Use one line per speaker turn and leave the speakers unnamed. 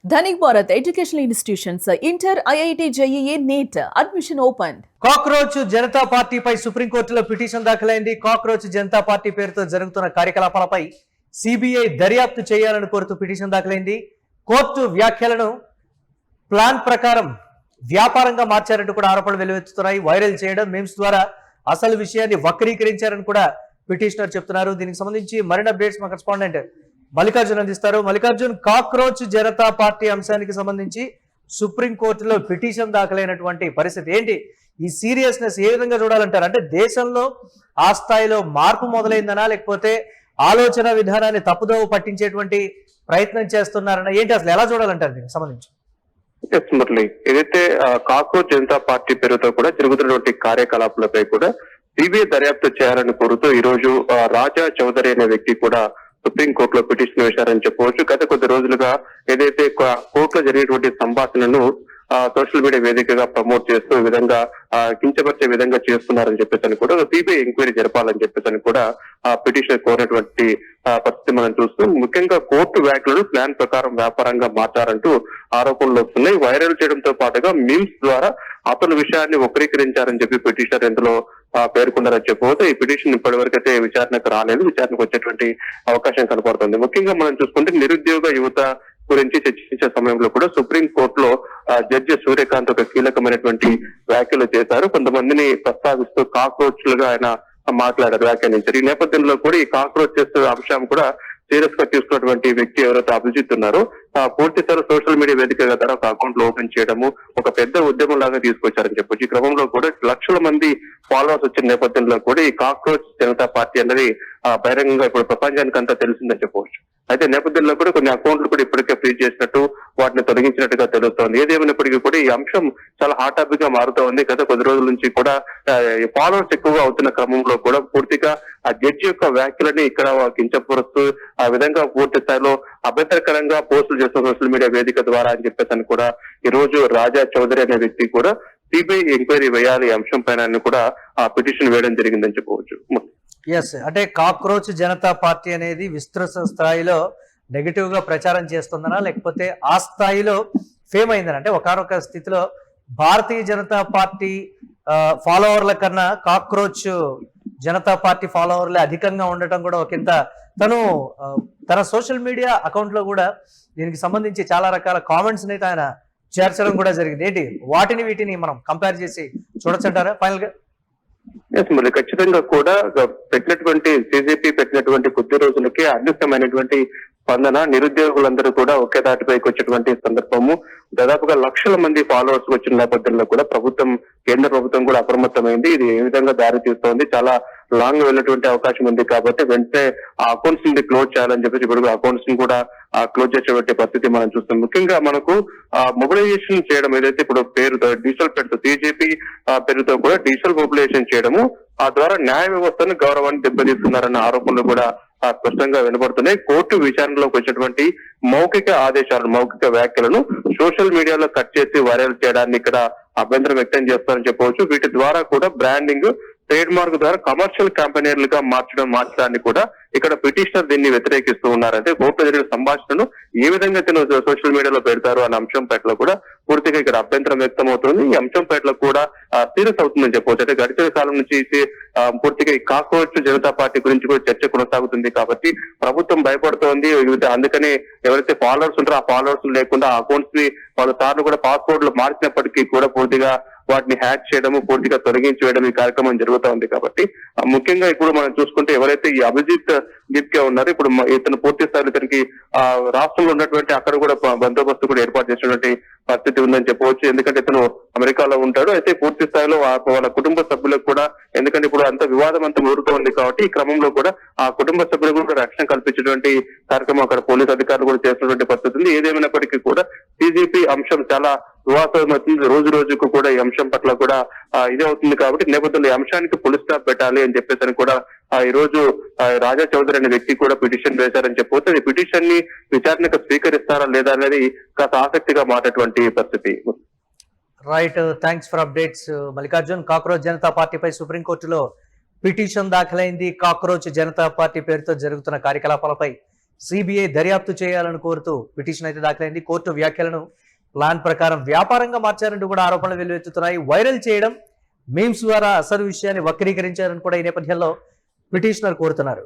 Dhanik Bharat Educational Institutions, Inter, IIT, JEE, NEET, admission opened.
Cockroach Janata పార్టీపై సుప్రీంకోర్టులో petition దాఖలైంది. Cockroach Janata party పేరుతో జరుగుతున్న కార్యకలాపాలపై సిబిఐ దర్యాప్తు చేయాలని కోరుతూ పిటిషన్ దాఖలైంది. కోర్టు వ్యాఖ్యలను ప్లాన్ ప్రకారం వ్యాపారంగా మార్చారంటూ కూడా ఆరోపణలు వెలువెత్తుతున్నాయి. వైరల్ చేయడం, మీమ్స్ ద్వారా అసలు విషయాన్ని వక్రీకరించారని కూడా పిటిషనర్ చెప్తున్నారు. దీనికి సంబంధించి మరిన్ని అప్డేట్స్ మా కరెస్పాండెంట్ మల్లికార్జున్ అందిస్తారు. మల్లికార్జున్, కాక్రోచ్ జనతా పార్టీ అంశానికి సంబంధించి సుప్రీంకోర్టులో పిటిషన్ దాఖలైనటువంటి పరిస్థితి ఏంటి? ఈ సీరియస్నెస్ ఏ విధంగా చూడాలంటారు? అంటే దేశంలో ఆ స్థాయిలో మార్పు మొదలైందనా, లేకపోతే ఆలోచన విధానాన్ని తప్పుదోవ పట్టించేటువంటి ప్రయత్నం చేస్తున్నారన్నా, ఏంటి అసలు ఎలా చూడాలంటారు దీనికి సంబంధించి?
మురళి, ఏదైతే కాక్రోచ్ జనతా పార్టీ పేరుతో కూడా జరుగుతున్నటువంటి కార్యకలాపాలపై కూడా సిబిఐ దర్యాప్తు చేయాలని కోరుతూ ఈ రోజు రాజా చౌదరి అనే వ్యక్తి కూడా సుప్రీంకోర్టులో పిటిషన్ వేశారని చెప్పవచ్చు. గత కొద్ది రోజులుగా ఏదైతే కోర్టులో జరిగినటువంటి సంభాషణను సోషల్ మీడియా వేదికగా ప్రమోట్ చేస్తూ ఈ విధంగా కించపరిచే విధంగా చేస్తున్నారని చెప్పేసి కూడా సిబిఐ ఎంక్వైరీ జరపాలని చెప్పేసి కూడా పిటిషన్ కోరినటువంటి పరిస్థితి మనం చూస్తూ, ముఖ్యంగా కోర్టు వ్యాఖ్యలను ప్లాన్ ప్రకారం వ్యాపారంగా మార్చారంటూ ఆరోపణలు వస్తున్నాయి. వైరల్ చేయడంతో పాటుగా మీమ్స్ ద్వారా అతని విషయాన్ని వక్రీకరించారని చెప్పి పిటిషనర్ ఇందులో పేర్కొన్నారని చెప్పబోతే ఈ పిటిషన్ ఇప్పటి వరకు అయితే విచారణకు రాలేదు. విచారణకు వచ్చేటువంటి అవకాశం కనపడుతుంది. ముఖ్యంగా మనం చూసుకుంటే నిరుద్యోగ యువత గురించి చర్చించే సమయంలో కూడా సుప్రీం కోర్టులో జడ్జి సూర్యకాంత్ ఒక కీలకమైనటువంటి వ్యాఖ్యలు చేశారు. కొంతమందిని ప్రస్తావిస్తూ కాక్రోచ్లుగా ఆయన మాట్లాడారు, వ్యాఖ్యానించారు. ఈ నేపథ్యంలో కూడా ఈ కాక్రోచెస్ అంశం కూడా సీరియస్ గా తీసుకున్నటువంటి వ్యక్తి ఎవరైతే అభిజిత్ ఉన్నారో పూర్తి స్థాయి సోషల్ మీడియా వేదికగా ద్వారా ఒక అకౌంట్ లో ఓపెన్ చేయడము ఒక పెద్ద ఉద్యమం లాగా తీసుకొచ్చారని చెప్పొచ్చు. ఈ క్రమంలో కూడా లక్షల మంది ఫాలోవర్స్ వచ్చిన నేపథ్యంలో కూడా ఈ కాక్రోచ్ జనతా పార్టీ అనేది బహిరంగంగా ఇప్పుడు ప్రపంచానికి అంతా తెలిసిందని చెప్పవచ్చు. అయితే నేపథ్యంలో కూడా కొన్ని అకౌంట్లు కూడా ఇప్పటికే ఫ్రీజ్ చేసినట్టు, వాటిని తొలగించినట్టుగా తెలుస్తోంది. ఏదేమైనప్పటికీ కూడా ఈ అంశం చాలా హాట్ టాపిక్ గా మారుతూ ఉంది. గత కొద్ది రోజుల నుంచి కూడా ఫాలోవర్స్ ఎక్కువగా అవుతున్న క్రమంలో కూడా పూర్తిగా ఆ జడ్జి యొక్క వ్యాఖ్యలని ఇక్కడ కించపరుస్తూ ఆ విధంగా పూర్తి స్థాయిలో అభ్యంతరకరంగా పోస్టులు చేస్తున్న సోషల్ మీడియా వేదిక ద్వారా అని చెప్పేసి కూడా ఈ రోజు రాజా చౌదరి అనే వ్యక్తి కూడా సిబిఐ ఎంక్వైరీ వేయాలి ఈ అంశం పైన కూడా ఆ పిటిషన్ వేయడం జరిగిందని చెప్పవచ్చు.
ఎస్, అంటే కాక్రోచ్ జనతా పార్టీ అనేది విస్తృత స్థాయిలో నెగిటివ్ గా ప్రచారం చేస్తుందనా, లేకపోతే ఆ స్థాయిలో ఫేమ్ అయిందని? అంటే ఒకనొక స్థితిలో భారతీయ జనతా పార్టీ ఫాలోవర్ల కన్నా కాక్రోచ్ జనతా పార్టీ ఫాలోవర్లే అధికంగా ఉండటం కూడా ఒకంత తను తన సోషల్ మీడియా అకౌంట్ లో కూడా దీనికి సంబంధించి చాలా రకాల కామెంట్స్ అయితే ఆయన చేర్చడం కూడా జరిగింది. ఏంటి వాటిని వీటిని మనం కంపేర్ చేసి చూడొచ్చంటారా ఫైనల్ గా?
మరి ఖచ్చితంగా కూడా పెట్టినటువంటి సిజేపీ పెట్టినటువంటి కొద్ది రోజులకే అద్భుతమైనటువంటి స్పందన, నిరుద్యోగులందరూ కూడా ఒకే దాటిపైకి వచ్చేటువంటి సందర్భము, దాదాపుగా లక్షల మంది ఫాలోవర్స్ వచ్చిన నేపథ్యంలో కూడా కేంద్ర ప్రభుత్వం కూడా అప్రమత్తమైంది. ఇది ఏ విధంగా దారి తీస్తోంది, చాలా లాంగ్ వెళ్ళినటువంటి అవకాశం ఉంది కాబట్టి వెంటనే ఆ అకౌంట్స్ ని క్లోజ్ చేయాలని చెప్పేసి ఇప్పుడు అకౌంట్స్ ని కూడా క్లోజ్ చేసేటువంటి పరిస్థితి మనం చూస్తాం. ముఖ్యంగా మనకు మొబిలైజేషన్ చేయడం, ఏదైతే ఇప్పుడు పేరుతో డిజిటల్ పేరుతో సిజేపీ పేరుతో కూడా డిజిటల్ మొబిలైజేషన్ చేయడము, ఆ ద్వారా న్యాయ వ్యవస్థను గౌరవాన్ని దెబ్బతీస్తున్నారన్న ఆరోపణలు కూడా స్పష్టంగా వినబడుతున్నాయి. కోర్టు విచారణలోకి వచ్చినటువంటి మౌఖిక ఆదేశాలను, మౌఖిక వ్యాఖ్యలను సోషల్ మీడియాలో కట్ చేసి వైరల్ చేయడాన్ని ఇక్కడ అభ్యంతరం వ్యక్తం చేస్తారని చెప్పవచ్చు. వీటి ద్వారా కూడా బ్రాండింగ్, ట్రేడ్ మార్క్ ద్వారా కమర్షియల్ కంపెనీలుగా మార్చడాన్ని కూడా ఇక్కడ పిటిషనర్ దీన్ని వ్యతిరేకిస్తూ ఉన్నారంటే కోర్టులో జరిగిన సంభాషణను ఏ విధంగా సోషల్ మీడియాలో పెడతారు అనే అంశం పట్ల కూడా పూర్తిగా ఇక్కడ అభ్యంతరం వ్యక్తం అవుతుంది. ఈ అంశం పట్ల కూడా సీరియస్ అవుతుందని చెప్పవచ్చు. అంటే గడిచిన కాలం నుంచి పూర్తిగా ఈ కాక్రోచ్ జనతా పార్టీ గురించి కూడా చర్చ కొనసాగుతుంది కాబట్టి ప్రభుత్వం భయపడుతోంది. అందుకని ఎవరైతే ఫాలోవర్స్ ఉంటారో ఆ ఫాలోవర్స్ లేకుండా అకౌంట్స్ ని వాళ్ళ సార్లు కూడా పాస్పోర్ట్లు మార్చినప్పటికీ కూడా పూర్తిగా వాటిని హ్యాక్ చేయడము, పూర్తిగా తొలగించి వేయడం ఈ కార్యక్రమం జరుగుతూ ఉంది. కాబట్టి ముఖ్యంగా ఇప్పుడు మనం చూసుకుంటే ఎవరైతే ఈ అభిజిత్ దీప్కే ఉన్నారో ఇప్పుడు ఇతను పూర్తి స్థాయిలో ఇతనికి రాష్ట్రంలో ఉన్నటువంటి అక్కడ కూడా బందోబస్తు కూడా ఏర్పాటు చేసినటువంటి పరిస్థితి ఉందని చెప్పవచ్చు. ఎందుకంటే ఇతను అమెరికాలో ఉంటాడు. అయితే పూర్తి స్థాయిలో వాళ్ళ కుటుంబ సభ్యులకు కూడా, ఎందుకంటే ఇప్పుడు అంత వివాదం అంతా ఊరుతూ ఉంది కాబట్టి ఈ క్రమంలో కూడా ఆ కుటుంబ సభ్యులకు కూడా రక్షణ కల్పించేటువంటి కార్యక్రమం అక్కడ పోలీసు అధికారులు కూడా చేస్తున్నటువంటి పరిస్థితి ఉంది. ఏదేమైనప్పటికీ కూడా సిజేపీ అంశం చాలా వివాదం అవుతుంది. రోజు రోజుకు కూడా ఈ అంశం పట్ల కూడా ఇదే అవుతుంది కాబట్టి నేపథ్యంలో ఈ అంశానికి ఫుల్ స్టాప్ పెట్టాలి అని చెప్పేసి కూడా ఈ రోజు రాజా చౌదరి అనే వ్యక్తి కూడా పిటిషన్ వేశారని చెప్పవచ్చు. ఈ పిటిషన్ ని విచారణకు స్వీకరిస్తారా లేదా అనేది కాస్త ఆసక్తిగా మారేటువంటి పరిస్థితి.
Right, thanks for updates Mallikarjun. Cockroach Janata పార్టీపై సుప్రీంకోర్టులో పిటిషన్ దాఖలైంది. కాక్రోచ్ జనతా పార్టీ పేరుతో జరుగుతున్న కార్యకలాపాలపై సిబిఐ దర్యాప్తు చేయాలని కోరుతూ పిటిషన్ అయితే దాఖలైంది. కోర్టు వ్యాఖ్యలను ప్లాన్ ప్రకారం వ్యాపారంగా మార్చారంటూ కూడా ఆరోపణలు వెల్లువెత్తుతున్నాయి. వైరల్ చేయడం, మీమ్స్ ద్వారా అసలు విషయాన్ని వక్రీకరించారని కూడా ఈ నేపథ్యంలో పిటిషనర్ కోరుతున్నారు.